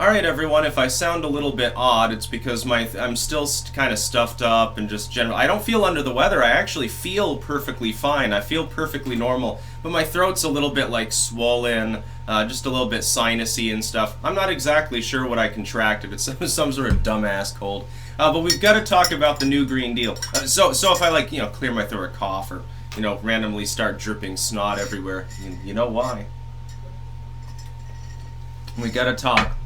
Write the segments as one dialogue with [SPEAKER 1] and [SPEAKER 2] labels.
[SPEAKER 1] Alright everyone, if I sound a little bit odd, it's because I'm still kind of stuffed up and just general. I don't feel under the weather. I actually feel perfectly fine. I feel perfectly normal, but my throat's a little bit like swollen, just a little bit sinusy and stuff. I'm not exactly sure what I contracted. It's some sort of dumbass cold. But we've got to talk about the new Green Deal. So if I clear my throat or cough or randomly start dripping snot everywhere, you know why? We got to talk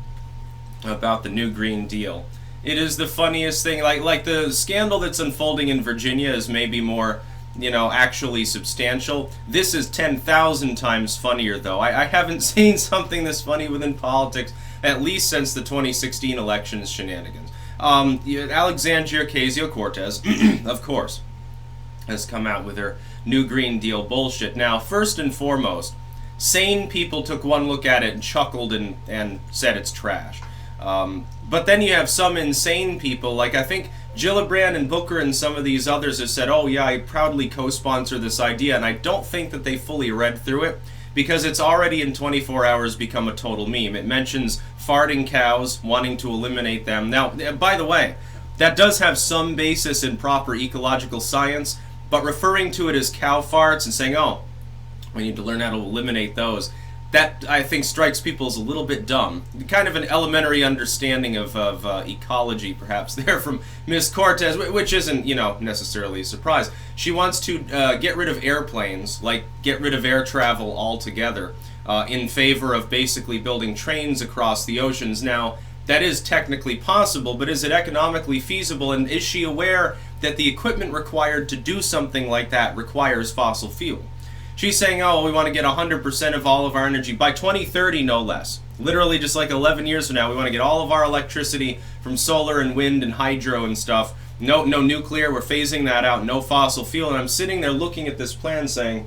[SPEAKER 1] about the new Green Deal. It is the funniest thing. Like the scandal that's unfolding in Virginia is maybe more, actually substantial. This is 10,000 times funnier, though. I haven't seen something this funny within politics, at least since the 2016 elections shenanigans. Alexandria Ocasio-Cortez, of course, has come out with her new Green Deal bullshit. Now, first and foremost, sane people took one look at it and chuckled and said it's trash. But then you have some insane people, like I think Gillibrand and Booker and some of these others have said, oh yeah, I proudly co-sponsor this idea, and I don't think that they fully read through it, because it's already in 24 hours become a total meme. It mentions farting cows, wanting to eliminate them. Now, by the way, that does have some basis in proper ecological science, but referring to it as cow farts and saying, oh, we need to learn how to eliminate those, that, I think, strikes people as a little bit dumb. Kind of an elementary understanding of ecology, perhaps, there from Miss Cortez, which isn't, necessarily a surprise. She wants to get rid of airplanes, like get rid of air travel altogether, in favor of basically building trains across the oceans. Now, that is technically possible, but is it economically feasible, and is she aware that the equipment required to do something like that requires fossil fuel? She's saying, oh, we want to get 100% of all of our energy by 2030, no less. Literally just like 11 years from now, we want to get all of our electricity from solar and wind and hydro and stuff. No nuclear, we're phasing that out, no fossil fuel. And I'm sitting there looking at this plan saying,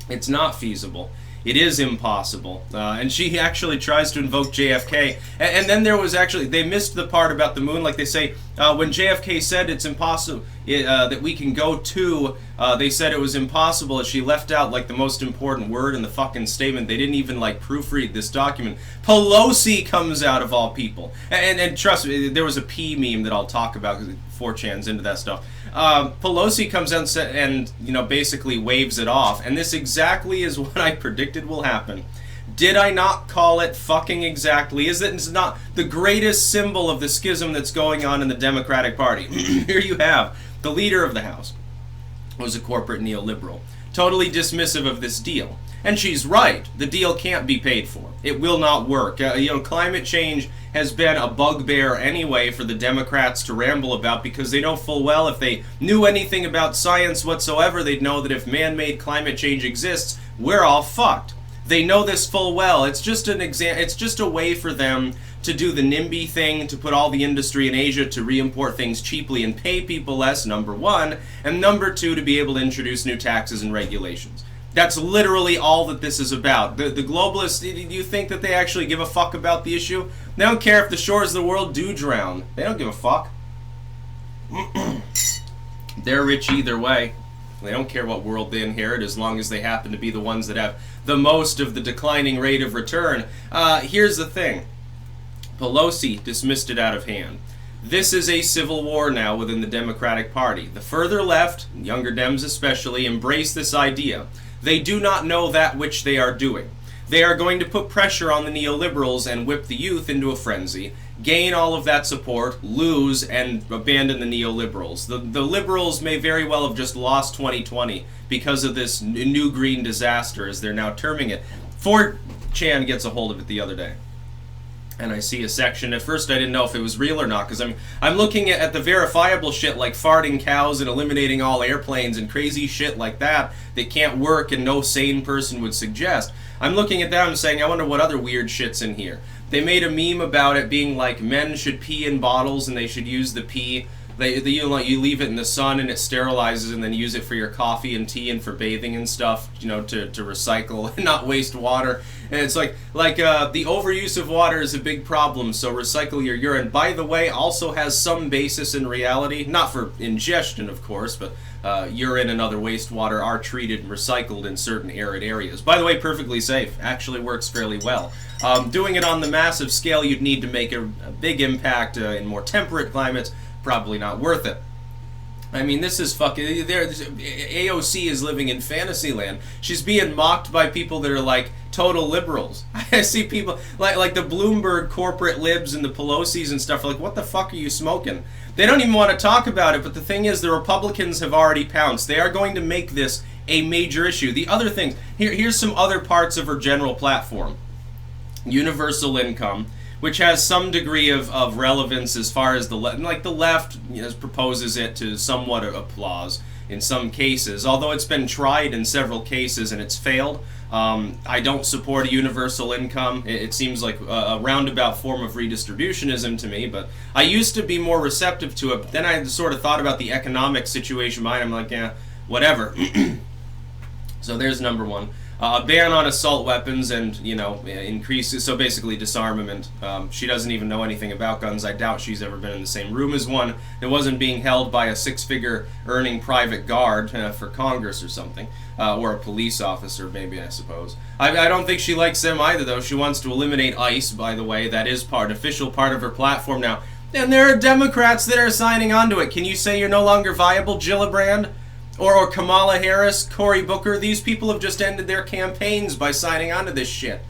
[SPEAKER 1] it's not feasible. It is impossible. And she actually tries to invoke JFK. And then there was actually, they missed the part about the moon. Like they say, when JFK said it's impossible that we can go to, they said it was impossible. And she left out like the most important word in the fucking statement. They didn't even like proofread this document. Pelosi comes out of all people. And trust me, there was a P meme that I'll talk about because 4chan's into that stuff. Pelosi comes out and basically waves it off, and this exactly is what I predicted will happen. Did I not call it fucking exactly? Is it not the greatest symbol of the schism that's going on in the Democratic Party? Here you have the leader of the House, was a corporate neoliberal, totally dismissive of this deal. And she's right. The deal can't be paid for. It will not work. Climate change has been a bugbear anyway for the Democrats to ramble about, because they know full well if they knew anything about science whatsoever, they'd know that if man-made climate change exists, we're all fucked. They know this full well. It's just it's just a way for them to do the NIMBY thing, to put all the industry in Asia to re-import things cheaply and pay people less, number one, and number two, to be able to introduce new taxes and regulations. That's literally all that this is about. The globalists, do you think that they actually give a fuck about the issue? They don't care if the shores of the world do drown. They don't give a fuck. They're rich either way. They don't care what world they inherit as long as they happen to be the ones that have the most of the declining rate of return. Here's the thing. Pelosi dismissed it out of hand. This is a civil war now within the Democratic Party. The further left, younger Dems especially, embrace this idea. They do not know that which they are doing. They are going to put pressure on the neoliberals and whip the youth into a frenzy, gain all of that support, lose, and abandon the neoliberals. The liberals may very well have just lost 2020 because of this new green disaster, as they're now terming it. 4chan gets a hold of it the other day, and I see a section. At first I didn't know if it was real or not, because I'm looking at the verifiable shit like farting cows and eliminating all airplanes and crazy shit like that can't work and no sane person would suggest. I'm looking at that and saying, I wonder what other weird shit's in here. They made a meme about it being like men should pee in bottles and they should use the pee. You leave it in the sun and it sterilizes, and then use it for your coffee and tea and for bathing and stuff, to recycle and not waste water. And it's like the overuse of water is a big problem, so recycle your urine. By the way, also has some basis in reality, not for ingestion, of course, but urine and other wastewater are treated and recycled in certain arid areas. By the way, perfectly safe. Actually works fairly well. Doing it on the massive scale you'd need to make a big impact in more temperate climates, probably not worth it. I mean, this is fucking... AOC is living in fantasy land. She's being mocked by people that are like total liberals. I see people like the Bloomberg corporate libs and the Pelosi's and stuff are like, what the fuck are you smoking? They don't even want to talk about it, but the thing is, the Republicans have already pounced. They are going to make this a major issue. The other things... Here's some other parts of her general platform. Universal income, which has some degree of relevance as far as the left proposes it to somewhat applause in some cases, although it's been tried in several cases and it's failed. I don't support a universal income. It seems like a roundabout form of redistributionism to me, but I used to be more receptive to it, but then I sort of thought about the economic situation behind it. I'm like, yeah, whatever. So there's number one. A ban on assault weapons and, increases, so basically disarmament. She doesn't even know anything about guns. I doubt she's ever been in the same room as one that wasn't being held by a six-figure earning private guard for Congress or something, or a police officer, maybe, I suppose. I don't think she likes them either, though. She wants to eliminate ICE, by the way. That is official part of her platform now. And there are Democrats that are signing onto it. Can you say you're no longer viable, Gillibrand? Or Kamala Harris, Cory Booker? These people have just ended their campaigns by signing on to this shit.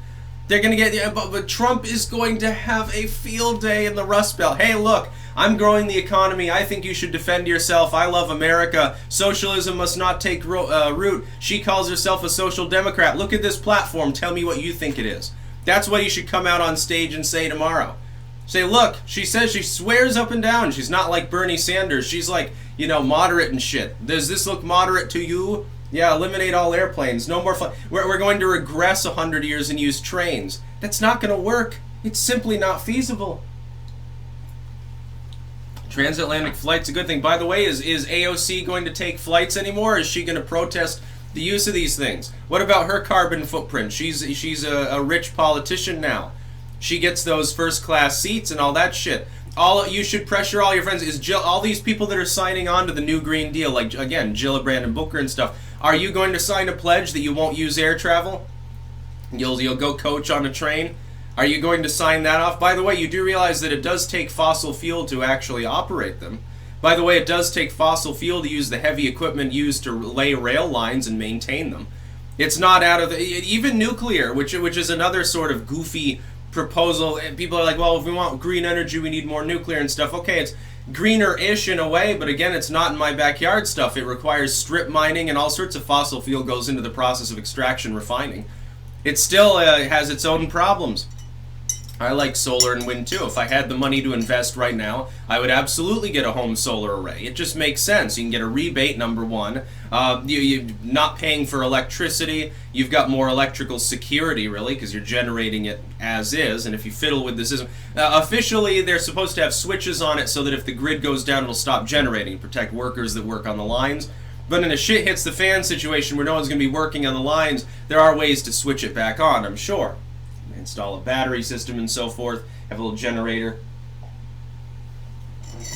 [SPEAKER 1] They're going to get... But Trump is going to have a field day in the Rust Belt. Hey, look, I'm growing the economy. I think you should defend yourself. I love America. Socialism must not take root. She calls herself a social democrat. Look at this platform. Tell me what you think it is. That's what you should come out on stage and say tomorrow. Say, look, she says, she swears up and down. She's not like Bernie Sanders. She's like, moderate and shit. Does this look moderate to you? Yeah, eliminate all airplanes. No more flight. We're going to regress 100 years and use trains. That's not going to work. It's simply not feasible. Transatlantic flight's a good thing. By the way, is AOC going to take flights anymore? Or is she going to protest the use of these things? What about her carbon footprint? She's a rich politician now. She gets those first-class seats and all that shit. You should pressure all your friends. All these people that are signing on to the new Green Deal, like, again, Gillibrand and Booker and stuff, are you going to sign a pledge that you won't use air travel? You'll go coach on a train? Are you going to sign that off? By the way, you do realize that it does take fossil fuel to actually operate them. By the way, it does take fossil fuel to use the heavy equipment used to lay rail lines and maintain them. It's not out of even nuclear, which is another sort of goofy proposal. People are like, well, if we want green energy, we need more nuclear and stuff. Okay, it's greener-ish in a way, but again, it's not in my backyard stuff. It requires strip mining and all sorts of fossil fuel goes into the process of extraction refining. It still has its own problems. I like solar and wind too. If I had the money to invest right now, I would absolutely get a home solar array. It just makes sense. You can get a rebate, number one. You're not paying for electricity. You've got more electrical security, really, because you're generating it as is. And if you fiddle with the system... officially, they're supposed to have switches on it so that if the grid goes down, it'll stop generating, protect workers that work on the lines. But in a shit hits the fan situation where no one's going to be working on the lines, there are ways to switch it back on, I'm sure. Install a battery system and so forth, have a little generator.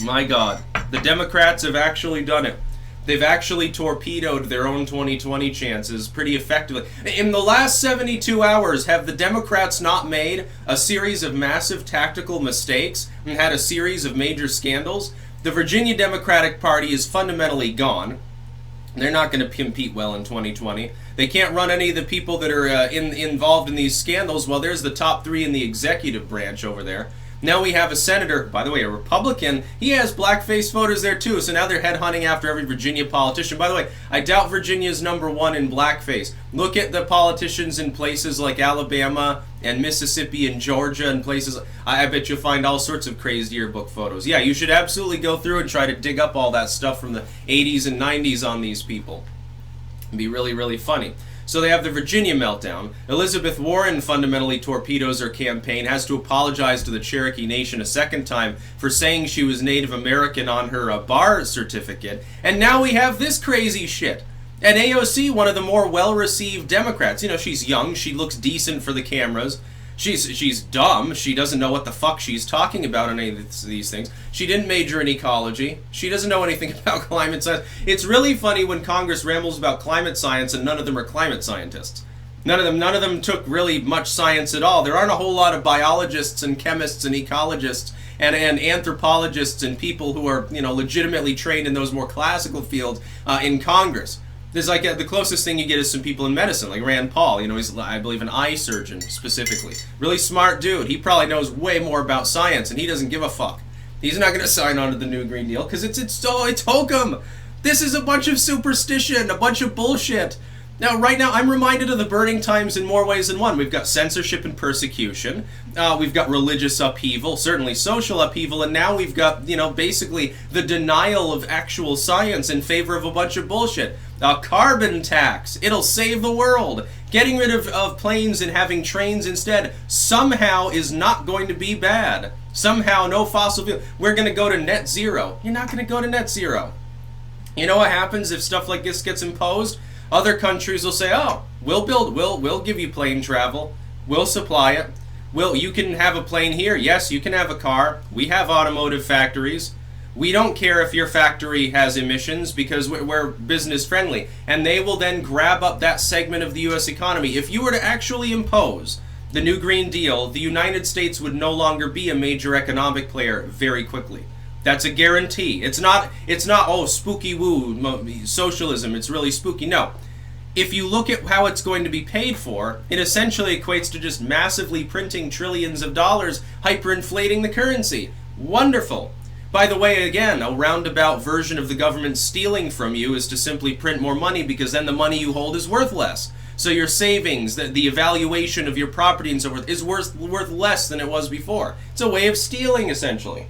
[SPEAKER 1] My God, the Democrats have actually done it. They've actually torpedoed their own 2020 chances pretty effectively. In the last 72 hours, have the Democrats not made a series of massive tactical mistakes and had a series of major scandals? The Virginia Democratic Party is fundamentally gone. They're not going to compete well in 2020. They can't run any of the people that are involved in these scandals. Well, there's the top three in the executive branch over there. Now we have a senator, by the way, a Republican. He has blackface voters there too, so now they're headhunting after every Virginia politician. By the way, I doubt Virginia's number one in blackface. Look at the politicians in places like Alabama and Mississippi and Georgia and places. I bet you'll find all sorts of crazy yearbook photos. Yeah, you should absolutely go through and try to dig up all that stuff from the 80s and 90s on these people. It'd be really, really funny. So they have the Virginia meltdown. Elizabeth Warren fundamentally torpedoes her campaign, has to apologize to the Cherokee Nation a second time for saying she was Native American on her bar certificate. And now we have this crazy shit. And AOC, one of the more well-received Democrats, she's young, she looks decent for the cameras. She's dumb. She doesn't know what the fuck she's talking about on any of these things. She didn't major in ecology. She doesn't know anything about climate science. It's really funny when Congress rambles about climate science and none of them are climate scientists. None of them took really much science at all. There aren't a whole lot of biologists and chemists and ecologists and anthropologists and people who are, you know, legitimately trained in those more classical fields in Congress. There's like the closest thing you get is some people in medicine, like Rand Paul. You know, he's, I believe, an eye surgeon specifically. Really smart dude. He probably knows way more about science, and he doesn't give a fuck. He's not going to sign on to the new Green Deal because it's hokum. This is a bunch of superstition, a bunch of bullshit. Now, right now, I'm reminded of the burning times in more ways than one. We've got censorship and persecution. We've got religious upheaval, certainly social upheaval, and now we've got, you know, basically the denial of actual science in favor of a bunch of bullshit. A carbon tax. It'll save the world. Getting rid of planes and having trains instead somehow is not going to be bad. Somehow, no fossil fuel. We're going to go to net zero. You're not going to go to net zero. You know what happens if stuff like this gets imposed? Other countries will say, "Oh, we'll give you plane travel. We'll supply it. You can have a plane here. Yes, you can have a car. We have automotive factories. We don't care if your factory has emissions because we're business friendly." And they will then grab up that segment of the U.S. economy. If you were to actually impose the new Green Deal, the United States would no longer be a major economic player very quickly. That's a guarantee. It's not, oh, spooky woo, socialism, it's really spooky. No. If you look at how it's going to be paid for, it essentially equates to just massively printing trillions of dollars, hyperinflating the currency. Wonderful. By the way, again, a roundabout version of the government stealing from you is to simply print more money because then the money you hold is worth less. So your savings, the evaluation of your property and so forth is worth less than it was before. It's a way of stealing, essentially.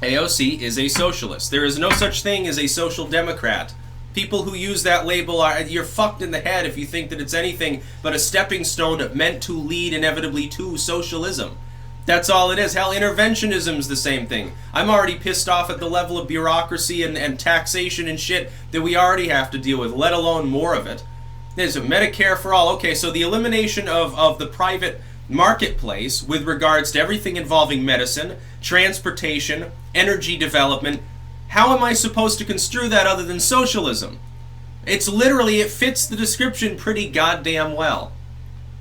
[SPEAKER 1] AOC is a socialist. There is no such thing as a social democrat. People who use that label you're fucked in the head if you think that it's anything but a stepping stone meant to lead inevitably to socialism. That's all it is. Hell, interventionism's the same thing. I'm already pissed off at the level of bureaucracy and taxation and shit that we already have to deal with, let alone more of it. There's a Medicare for all. Okay, so the elimination of the private marketplace with regards to everything involving medicine, transportation, energy development. How am I supposed to construe that other than socialism? It's literally, it fits the description pretty goddamn well.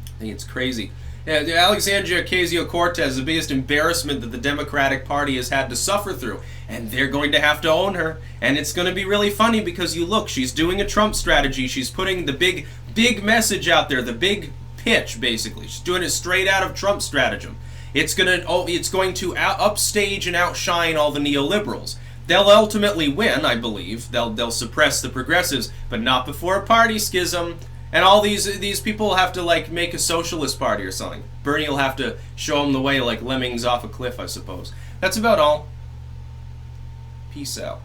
[SPEAKER 1] I think it's crazy. Alexandria Ocasio-Cortez, the biggest embarrassment that the Democratic Party has had to suffer through. And they're going to have to own her. And it's going to be really funny because you look, she's doing a Trump strategy. She's putting the big message out there, the big pitch, basically. She's doing it straight out of Trump's stratagem. It's going to upstage and outshine all the neoliberals. They'll ultimately win, I believe. They'll suppress the progressives, but not before a party schism. And all these people will have to like make a socialist party or something. Bernie will have to show them the way like lemmings off a cliff, I suppose. That's about all. Peace out.